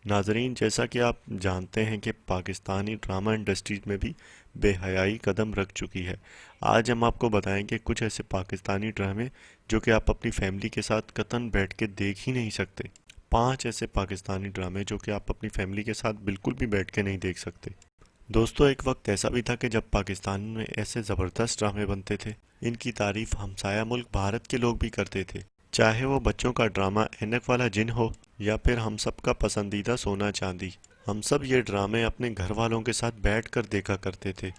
ناظرین، جیسا کہ آپ جانتے ہیں کہ پاکستانی ڈرامہ انڈسٹریز میں بھی بے حیائی قدم رکھ چکی ہے۔ آج ہم آپ کو بتائیں گے کچھ ایسے پاکستانی ڈرامے جو کہ آپ اپنی فیملی کے ساتھ قطعاً بیٹھ کے دیکھ ہی نہیں سکتے۔ 5 ایسے پاکستانی ڈرامے جو کہ آپ اپنی فیملی کے ساتھ بالکل بھی بیٹھ کے نہیں دیکھ سکتے۔ دوستو، ایک وقت ایسا بھی تھا کہ جب پاکستان میں ایسے زبردست ڈرامے بنتے تھے، ان کی تعریف ہمسایہ ملک بھارت کے لوگ بھی کرتے تھے۔ چاہے وہ بچوں کا ڈرامہ اینک والا جن ہو یا پھر ہم سب کا پسندیدہ سونا چاندی، ہم سب یہ ڈرامے اپنے گھر والوں کے ساتھ بیٹھ کر دیکھا کرتے تھے۔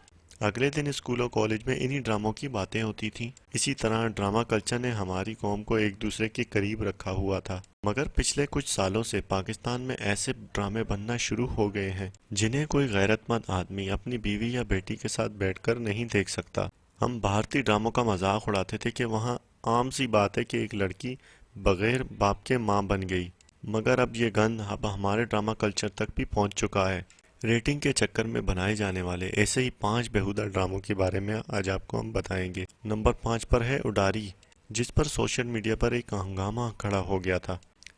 اگلے دن اسکول و کالج میں انہی ڈراموں کی باتیں ہوتی تھیں۔ اسی طرح ڈرامہ کلچر نے ہماری قوم کو ایک دوسرے کے قریب رکھا ہوا تھا۔ مگر پچھلے کچھ سالوں سے پاکستان میں ایسے ڈرامے بننا شروع ہو گئے ہیں جنہیں کوئی غیرت مند آدمی اپنی بیوی یا بیٹی کے ساتھ بیٹھ کر نہیں دیکھ سکتا۔ ہم بھارتی ڈراموں کا مذاق اڑاتے تھے کہ وہاں عام سی بات ہے کہ ایک لڑکی بغیر باپ کے ماں بن گئی، مگر اب یہ گند اب ہمارے ڈرامہ کلچر تک بھی پہنچ چکا ہے۔ ریٹنگ کے چکر میں بنائے جانے والے ایسے ہی 5 بیہودہ ڈراموں کے بارے میں آج آپ کو ہم بتائیں گے۔ نمبر 5 پر ہے اڈاری، جس پر سوشل میڈیا پر ایک ہنگامہ کھڑا ہو گیا تھا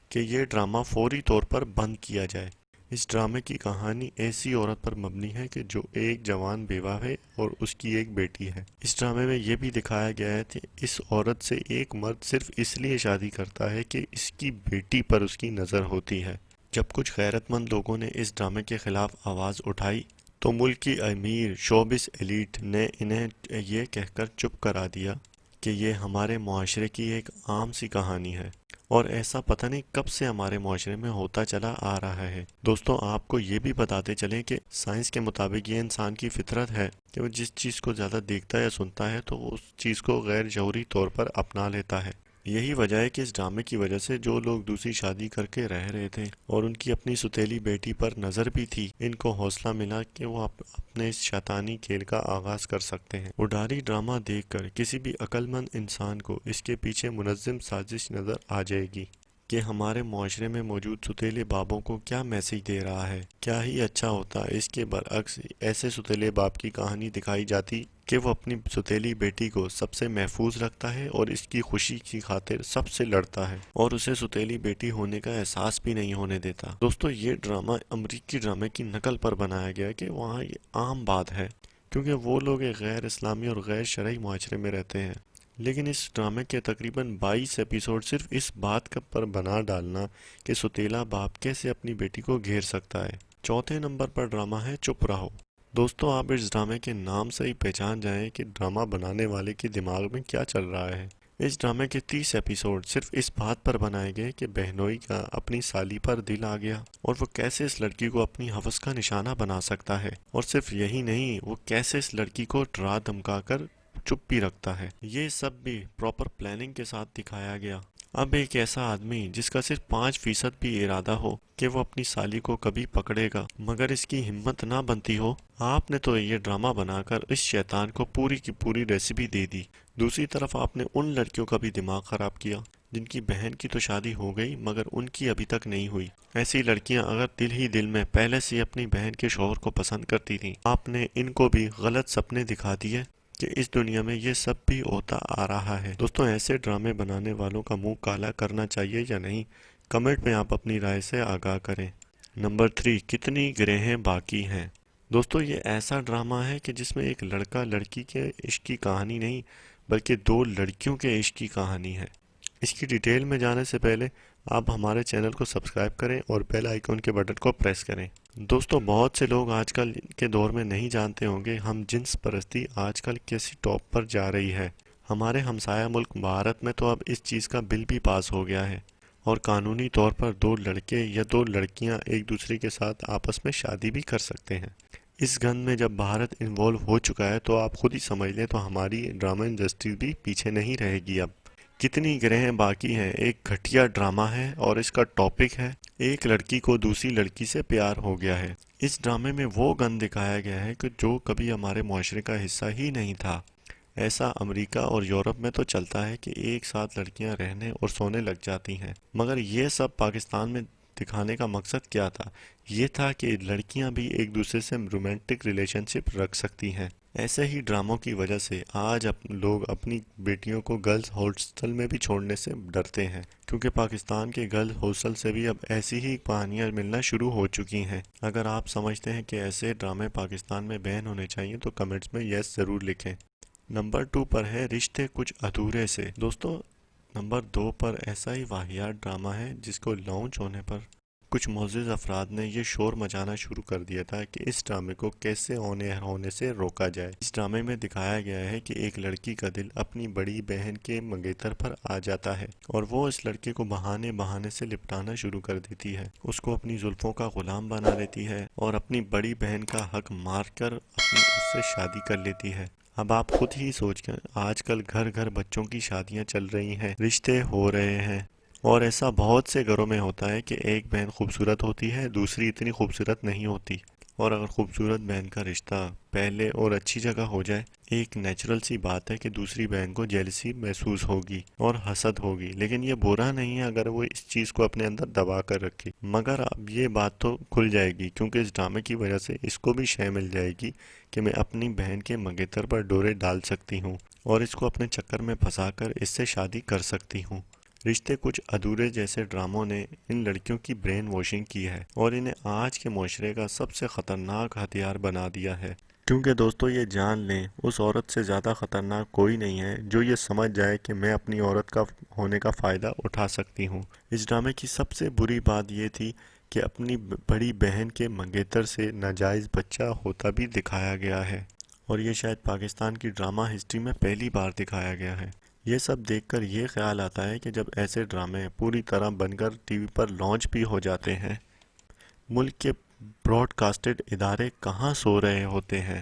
کہ یہ ڈرامہ فوری طور پر بند کیا جائے۔ اس ڈرامے کی کہانی ایسی عورت پر مبنی ہے کہ جو ایک جوان بیوہ ہے اور اس کی ایک بیٹی ہے۔ اس ڈرامے میں یہ بھی دکھایا گیا ہے کہ اس عورت سے ایک مرد صرف اس لیے شادی کرتا ہے کہ اس کی بیٹی پر اس کی نظر ہوتی ہے۔ جب کچھ غیرت مند لوگوں نے اس ڈرامے کے خلاف آواز اٹھائی تو ملک کی امیر شوبز ایلیٹ نے انہیں یہ کہہ کر چپ کرا دیا کہ یہ ہمارے معاشرے کی ایک عام سی کہانی ہے، اور ایسا پتہ نہیں کب سے ہمارے معاشرے میں ہوتا چلا آ رہا ہے۔ دوستوں، آپ کو یہ بھی بتاتے چلیں کہ سائنس کے مطابق یہ انسان کی فطرت ہے کہ وہ جس چیز کو زیادہ دیکھتا یا سنتا ہے تو وہ اس چیز کو غیر شعوری طور پر اپنا لیتا ہے۔ یہی وجہ ہے کہ اس ڈرامے کی وجہ سے جو لوگ دوسری شادی کر کے رہ رہے تھے اور ان کی اپنی ستیلی بیٹی پر نظر بھی تھی، ان کو حوصلہ ملا کہ وہ اپنے اس شیطانی کھیل کا آغاز کر سکتے ہیں۔ اڈاری ڈرامہ دیکھ کر کسی بھی عقل مند انسان کو اس کے پیچھے منظم سازش نظر آ جائے گی کہ ہمارے معاشرے میں موجود ستیلے بابوں کو کیا میسج دے رہا ہے۔ کیا ہی اچھا ہوتا اس کے برعکس ایسے ستیلے باپ کی کہانی دکھائی جاتی کہ وہ اپنی ستیلی بیٹی کو سب سے محفوظ رکھتا ہے اور اس کی خوشی کی خاطر سب سے لڑتا ہے اور اسے ستیلی بیٹی ہونے کا احساس بھی نہیں ہونے دیتا۔ دوستو، یہ ڈرامہ امریکی ڈرامے کی نقل پر بنایا گیا کہ وہاں یہ عام بات ہے کیونکہ وہ لوگ ایک غیر اسلامی اور غیر شرعی معاشرے میں رہتے ہیں۔ لیکن اس ڈرامے کے تقریباً 22 ایپیسوڈ صرف اس بات پر بنا ڈالنا کہ ستیلا باپ کیسے اپنی بیٹی کو گھیر سکتا ہے۔ چوتھے نمبر پر ڈرامہ ہے چپ رہو۔ دوستو، آپ اس ڈرامے کے نام سے ہی پہچان جائیں کہ ڈرامہ بنانے والے کے دماغ میں کیا چل رہا ہے۔ اس ڈرامے کے 30 ایپیسوڈ صرف اس بات پر بنائے گئے کہ بہنوئی کا اپنی سالی پر دل آ گیا اور وہ کیسے اس لڑکی کو اپنی ہوس کا نشانہ بنا سکتا ہے، اور صرف یہی نہیں، وہ کیسے اس لڑکی کو ڈرا دھمکا کر چپ بھی رکھتا ہے۔ یہ سب بھی پراپر پلاننگ کے ساتھ دکھایا گیا۔ اب ایک ایسا آدمی جس کا صرف 5% بھی ارادہ ہو کہ وہ اپنی سالی کو کبھی پکڑے گا مگر اس کی ہمت نہ بنتی ہو، آپ نے تو یہ ڈرامہ بنا کر اس شیطان کو پوری کی پوری ریسیپی دے دی۔ دوسری طرف آپ نے ان لڑکیوں کا بھی دماغ خراب کیا جن کی بہن کی تو شادی ہو گئی مگر ان کی ابھی تک نہیں ہوئی۔ ایسی لڑکیاں اگر دل ہی دل میں پہلے سے اپنی بہن کے شوہر کو پسند کرتی تھیں، آپ نے ان کو بھی غلط سپنے دکھا دیے کہ اس دنیا میں یہ سب بھی ہوتا آ رہا ہے۔ دوستوں، ایسے ڈرامے بنانے والوں کا منہ کالا کرنا چاہیے یا نہیں، کمنٹ میں آپ اپنی رائے سے آگاہ کریں۔ نمبر 3، کتنی گرہیں باقی ہیں۔ دوستو، یہ ایسا ڈرامہ ہے کہ جس میں ایک لڑکا لڑکی کے عشق کی کہانی نہیں بلکہ 2 لڑکیوں کے عشق کی کہانی ہے۔ اس کی ڈیٹیل میں جانے سے پہلے آپ ہمارے چینل کو سبسکرائب کریں اور بیل آئیکن کے بٹن کو پریس کریں۔ دوستو، بہت سے لوگ آج کل کے دور میں نہیں جانتے ہوں گے ہم جنس پرستی آج کل کیسی ٹاپ پر جا رہی ہے۔ ہمارے ہمسایہ ملک بھارت میں تو اب اس چیز کا بل بھی پاس ہو گیا ہے اور قانونی طور پر 2 لڑکے یا 2 لڑکیاں ایک دوسرے کے ساتھ آپس میں شادی بھی کر سکتے ہیں۔ اس گند میں جب بھارت انوالو ہو چکا ہے تو آپ خود ہی سمجھ لیں تو ہماری ڈرامہ انڈسٹری بھی پیچھے نہیں رہے گی۔ اب کتنی گرہیں باقی ہیں ایک گھٹیا ڈرامہ ہے اور اس کا ٹاپک ہے ایک لڑکی کو دوسری لڑکی سے پیار ہو گیا ہے۔ اس ڈرامے میں وہ گند دکھایا گیا ہے کہ جو کبھی ہمارے معاشرے کا حصہ ہی نہیں تھا۔ ایسا امریکہ اور یورپ میں تو چلتا ہے کہ ایک ساتھ لڑکیاں رہنے اور سونے لگ جاتی ہیں، مگر یہ سب پاکستان میں دکھانے کا مقصد کیا تھا؟ یہ تھا کہ لڑکیاں بھی ایک دوسرے سے رومانٹک ریلیشن شپ رکھ سکتی ہیں۔ ایسے ہی ڈراموں کی وجہ سے آج لوگ اپنی بیٹیوں کو گرلز ہاسٹل میں بھی چھوڑنے سے ڈرتے ہیں، کیونکہ پاکستان کے گرلز ہاسٹل سے بھی اب ایسی ہی کہانیاں ملنا شروع ہو چکی ہیں۔ اگر آپ سمجھتے ہیں کہ ایسے ڈرامے پاکستان میں بین ہونے چاہیے تو کمنٹس میں یس ضرور لکھیں۔ نمبر 2 پر ہے رشتے کچھ ادھورے سے۔ دوستو، نمبر 2 پر ایسا ہی واہیات ڈرامہ ہے جس کو لانچ ہونے پر کچھ معزز افراد نے یہ شور مچانا شروع کر دیا تھا کہ اس ڈرامے کو کیسے ہونے سے روکا جائے۔ اس ڈرامے میں دکھایا گیا ہے کہ ایک لڑکی کا دل اپنی بڑی بہن کے منگیتر پر آ جاتا ہے اور وہ اس لڑکے کو بہانے بہانے سے لپٹانا شروع کر دیتی ہے، اس کو اپنی زلفوں کا غلام بنا لیتی ہے اور اپنی بڑی بہن کا حق مار کر اس سے شادی کر لیتی ہے۔ اب آپ خود ہی سوچ کر، آج کل گھر گھر بچوں کی شادیاں چل رہی ہیں، رشتے ہو رہے ہیں، اور ایسا بہت سے گھروں میں ہوتا ہے کہ ایک بہن خوبصورت ہوتی ہے، دوسری اتنی خوبصورت نہیں ہوتی، اور اگر خوبصورت بہن کا رشتہ پہلے اور اچھی جگہ ہو جائے، ایک نیچرل سی بات ہے کہ دوسری بہن کو جیلسی محسوس ہوگی اور حسد ہوگی، لیکن یہ برا نہیں ہے اگر وہ اس چیز کو اپنے اندر دبا کر رکھے۔ مگر اب یہ بات تو کھل جائے گی، کیونکہ اس ڈرامے کی وجہ سے اس کو بھی شے مل جائے گی کہ میں اپنی بہن کے منگیتر پر ڈورے ڈال سکتی ہوں اور اس کو اپنے چکر میں پھنسا کر اس سے شادی کر سکتی ہوں۔ رشتے کچھ ادھورے جیسے ڈراموں نے ان لڑکیوں کی برین واشنگ کی ہے اور انہیں آج کے معاشرے کا سب سے خطرناک ہتھیار بنا دیا ہے، کیونکہ دوستو یہ جان لیں اس عورت سے زیادہ خطرناک کوئی نہیں ہے جو یہ سمجھ جائے کہ میں اپنی عورت کا ہونے کا فائدہ اٹھا سکتی ہوں۔ اس ڈرامے کی سب سے بری بات یہ تھی کہ اپنی بڑی بہن کے منگیتر سے ناجائز بچہ ہوتا بھی دکھایا گیا ہے، اور یہ شاید پاکستان کی ڈرامہ ہسٹری میں پہلی بار دکھایا گیا ہے۔ یہ سب دیکھ کر یہ خیال آتا ہے کہ جب ایسے ڈرامے پوری طرح بن کر ٹی وی پر لانچ بھی ہو جاتے ہیں، ملک کے براڈ کاسٹڈ ادارے کہاں سو رہے ہوتے ہیں۔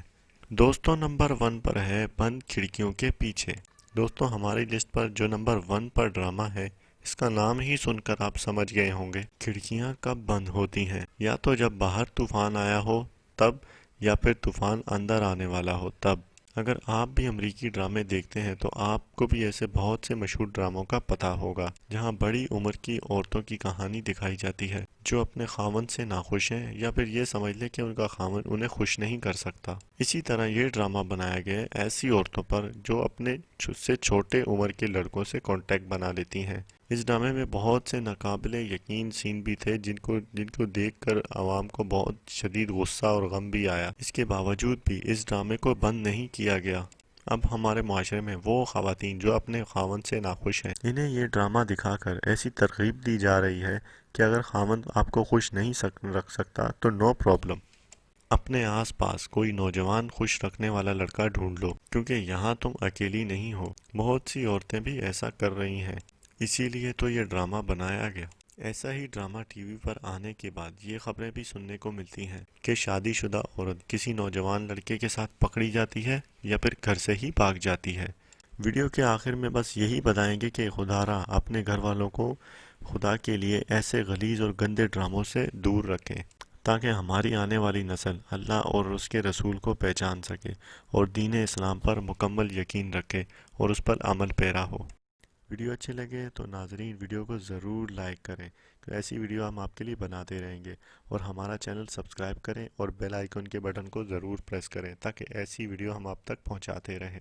دوستو، نمبر 1 پر ہے بند کھڑکیوں کے پیچھے۔ دوستو، ہماری لسٹ پر جو نمبر 1 پر ڈرامہ ہے، اس کا نام ہی سن کر آپ سمجھ گئے ہوں گے کھڑکیاں کب بند ہوتی ہیں، یا تو جب باہر طوفان آیا ہو تب، یا پھر طوفان اندر آنے والا ہو تب۔ اگر آپ بھی امریکی ڈرامے دیکھتے ہیں تو آپ کو بھی ایسے بہت سے مشہور ڈراموں کا پتہ ہوگا جہاں بڑی عمر کی عورتوں کی کہانی دکھائی جاتی ہے جو اپنے خاوند سے ناخوش ہیں، یا پھر یہ سمجھ لے کہ ان کا خاوند انہیں خوش نہیں کر سکتا۔ اسی طرح یہ ڈرامہ بنایا گیا ہے ایسی عورتوں پر جو اپنے سے چھوٹے عمر کے لڑکوں سے کانٹیکٹ بنا لیتی ہیں۔ اس ڈرامے میں بہت سے ناقابل یقین سین بھی تھے جن کو دیکھ کر عوام کو بہت شدید غصہ اور غم بھی آیا۔ اس کے باوجود بھی اس ڈرامے کو بند نہیں کیا گیا۔ اب ہمارے معاشرے میں وہ خواتین جو اپنے خاوند سے ناخوش ہیں، انہیں یہ ڈرامہ دکھا کر ایسی ترغیب دی جا رہی ہے کہ اگر خاوند آپ کو خوش نہیں رکھ سکتا تو نو پرابلم، اپنے آس پاس کوئی نوجوان خوش رکھنے والا لڑکا ڈھونڈ لو، کیونکہ یہاں تم اکیلی نہیں ہو۔ بہت سی عورتیں بھی ایسا کر رہی ہیں، اسی لیے تو یہ ڈرامہ بنایا گیا۔ ایسا ہی ڈرامہ ٹی وی پر آنے کے بعد یہ خبریں بھی سننے کو ملتی ہیں کہ شادی شدہ عورت کسی نوجوان لڑکے کے ساتھ پکڑی جاتی ہے یا پھر گھر سے ہی بھاگ جاتی ہے۔ ویڈیو کے آخر میں بس یہی بتائیں گے کہ خدا را اپنے گھر والوں کو خدا کے لیے ایسے غلیظ اور گندے ڈراموں سے دور رکھیں، تاکہ ہماری آنے والی نسل اللہ اور اس کے رسول کو پہچان سکے اور دین اسلام پر مکمل یقین رکھے اور اس پر عمل پیرا ہو۔ ویڈیو اچھے لگے تو ناظرین ویڈیو کو ضرور لائک کریں، تو ایسی ویڈیو ہم آپ کے لیے بناتے رہیں گے، اور ہمارا چینل سبسکرائب کریں اور بیل آئیکن کے بٹن کو ضرور پریس کریں تاکہ ایسی ویڈیو ہم آپ تک پہنچاتے رہیں۔